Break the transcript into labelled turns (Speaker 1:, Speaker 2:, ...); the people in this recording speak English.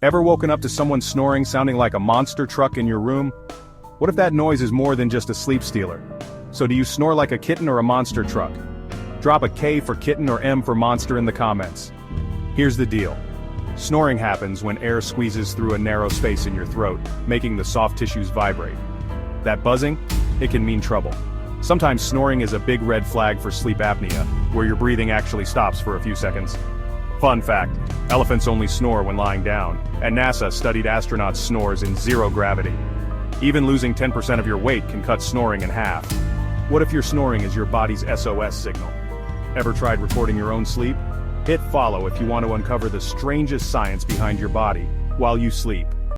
Speaker 1: Ever woken up to someone snoring sounding like a monster truck in your room? What if that noise is more than just a sleep stealer? So do you snore like a kitten or a monster truck? Drop a K for kitten or M for monster in the comments. Here's the deal. Snoring happens when air squeezes through a narrow space in your throat, making the soft tissues vibrate. That buzzing? It can mean trouble. Sometimes snoring is a big red flag for sleep apnea, where your breathing actually stops for a few seconds. Fun fact, elephants only snore when lying down, and NASA studied astronauts' snores in zero gravity. Even losing 10% of your weight can cut snoring in half. What if your snoring is your body's SOS signal? Ever tried recording your own sleep? Hit follow if you want to uncover the strangest science behind your body while you sleep.